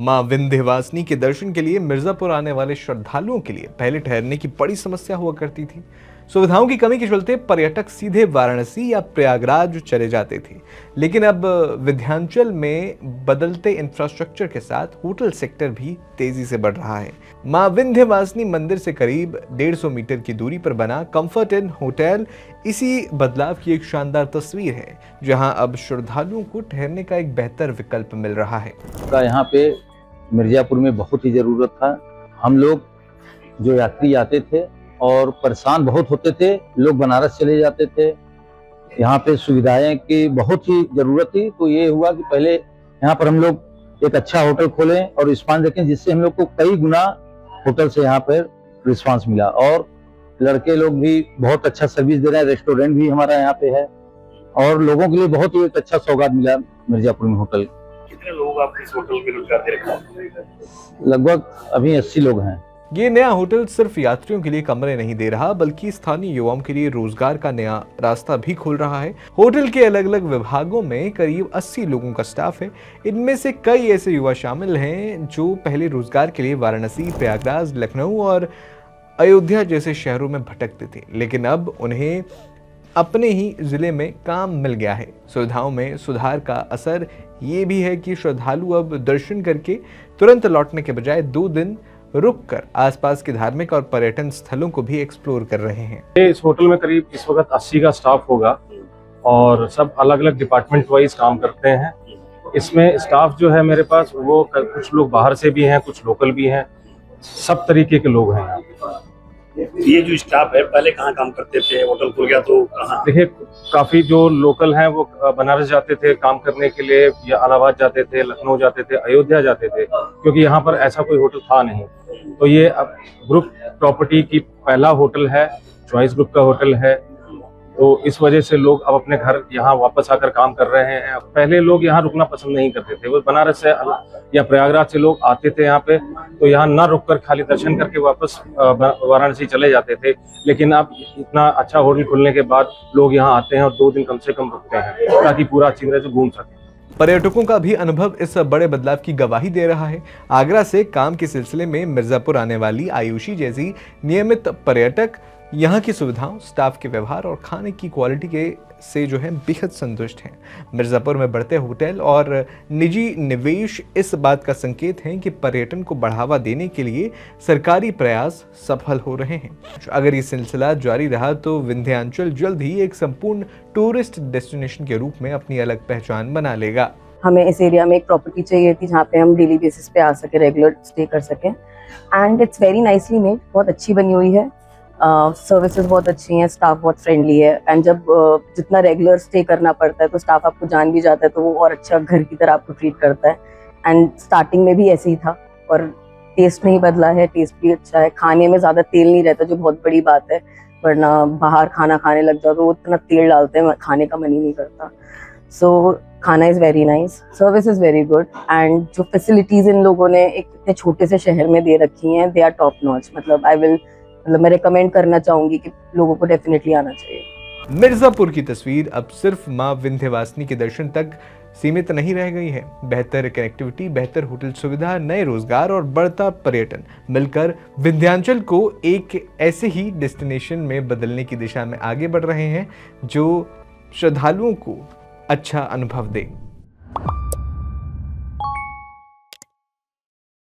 मां विंध्यवासिनी के दर्शन के लिए मिर्जापुर आने वाले श्रद्धालुओं के लिए पहले ठहरने की बड़ी समस्या हुआ करती थी। सुविधाओं की कमी के चलते पर्यटक सीधे वाराणसी या प्रयागराज चले जाते थे, लेकिन अब विंध्याचल में बदलते इंफ्रास्ट्रक्चर के साथ होटल सेक्टर भी तेजी से बढ़ रहा है। मां विंध्यवासिनी मंदिर से करीब 150 मीटर की दूरी पर बना कंफर्ट इन होटल इसी बदलाव की एक शानदार तस्वीर है, जहां अब श्रद्धालुओं को ठहरने का एक बेहतर विकल्प मिल रहा है। यहाँ पे मिर्जापुर में बहुत ही जरूरत था। हम लोग जो यात्री आते थे और परेशान बहुत होते थे, लोग बनारस चले जाते थे। यहाँ पे सुविधाएं की बहुत ही जरूरत थी, तो ये हुआ कि पहले यहाँ पर हम लोग एक अच्छा होटल खोलें और रिस्पांस देखें, जिससे हम लोग को कई गुना होटल से यहाँ पर रिस्पांस मिला। और लड़के लोग भी बहुत अच्छा सर्विस दे रहे हैं, रेस्टोरेंट भी हमारा यहाँ पे है और लोगों के लिए बहुत ही एक अच्छा सौगात मिला मिर्जापुर में होटल। कितने लोग आप इस होटल में रोजगार दे रखा है? लगभग अभी 80 लोग हैं। ये नया होटल सिर्फ यात्रियों के लिए कमरे नहीं दे रहा, बल्कि स्थानीय युवाओं के लिए रोजगार का नया रास्ता भी खोल रहा है। होटल के अलग अलग विभागों में करीब 80 लोगों का स्टाफ है। इनमें से कई ऐसे युवा शामिल हैं जो पहले रोजगार के लिए वाराणसी, प्रयागराज, लखनऊ और अयोध्या जैसे शहरों में भटकते थे, लेकिन अब उन्हें अपने ही जिले में काम मिल गया है। सुविधाओं में सुधार का असर ये भी है कि श्रद्धालु अब दर्शन करके तुरंत लौटने के बजाय 2 दिन रुककर आसपास के धार्मिक और पर्यटन स्थलों को भी एक्सप्लोर कर रहे हैं। इस होटल में करीब इस वक्त 80 का स्टाफ होगा और सब अलग अलग डिपार्टमेंट वाइज काम करते हैं। इसमें स्टाफ जो है मेरे पास वो कुछ लोग बाहर से भी हैं, कुछ लोकल भी हैं, सब तरीके के लोग हैं। ये जो स्टाफ है पहले कहाँ काम करते थे? होटल खुल गया तो कहाँ? देखिए, काफी जो लोकल हैं वो बनारस जाते थे काम करने के लिए, या इलाहाबाद जाते थे, लखनऊ जाते थे, अयोध्या जाते थे, क्योंकि यहाँ पर ऐसा कोई होटल था नहीं। तो ये अब ग्रुप प्रॉपर्टी की पहला होटल है, चॉइस ग्रुप का होटल है, तो इस वजह से लोग अब अपने घर यहाँ वापस आकर काम कर रहे हैं। पहले लोग यहाँ रुकना पसंद नहीं करते थे, वो बनारस से या प्रयागराज से लोग आते थे यहाँ पे, तो यहाँ न रुककर खाली दर्शन करके वापस वाराणसी चले जाते थे। लेकिन अब इतना अच्छा होटल खुलने के बाद लोग यहाँ आते हैं और 2 दिन कम से कम रुकते हैं, ताकि पूरा अच्छी तरह से घूम सकें। पर्यटकों का भी अनुभव इस बड़े बदलाव की गवाही दे रहा है। आगरा से काम के सिलसिले में मिर्जापुर आने वाली आयुषी जैसी नियमित पर्यटक यहाँ की सुविधाओं, स्टाफ के व्यवहार और खाने की क्वालिटी के से जो है बेहद संतुष्ट हैं। मिर्जापुर में बढ़ते होटल और निजी निवेश इस बात का संकेत हैं कि पर्यटन को बढ़ावा देने के लिए सरकारी प्रयास सफल हो रहे हैं। अगर ये सिलसिला जारी रहा तो विंध्याचल जल्द ही एक संपूर्ण टूरिस्ट डेस्टिनेशन के रूप में अपनी अलग पहचान बना लेगा। हमें इस एरिया में एक प्रॉपर्टी चाहिए थी जहाँ पे हम डेली बेसिस पे आ सके, रेगुलर स्टे कर सकें, and it's very nicely made, बहुत अच्छी बनी हुई है। सर्विसेज बहुत अच्छी हैं, स्टाफ बहुत फ्रेंडली है, एंड जब जितना रेगुलर स्टे करना पड़ता है तो स्टाफ आपको जान भी जाता है, तो वो और अच्छा घर की तरह आपको ट्रीट करता है। एंड स्टार्टिंग में भी ऐसे ही था और टेस्ट नहीं बदला है, टेस्ट भी अच्छा है। खाने में ज़्यादा तेल नहीं रहता, जो बहुत बड़ी बात है, वरना बाहर खाना खाने लग जाओ तो वो इतना तेल डालते हैं, खाने का मन ही नहीं करता। सो खाना is very nice, service is very good, and जो फैसिलिटीज़ इन लोगों ने एक इतने छोटे से शहर में दे रखी हैं, दे आर टॉप नॉच। मतलब मैं रिकमेंड करना चाहूंगी कि लोगों को डेफिनेटली आना चाहिए। मिर्जापुर की तस्वीर अब सिर्फ मां विंध्यवासिनी के दर्शन तक सीमित नहीं रह गई है। बेहतर कनेक्टिविटी, बेहतर होटल सुविधा, नए रोजगार और बढ़ता पर्यटन मिलकर विंध्याचल को एक ऐसे ही डेस्टिनेशन में बदलने की दिशा में आगे बढ़ रहे हैं जो श्रद्धालुओं को अच्छा अनुभव दे।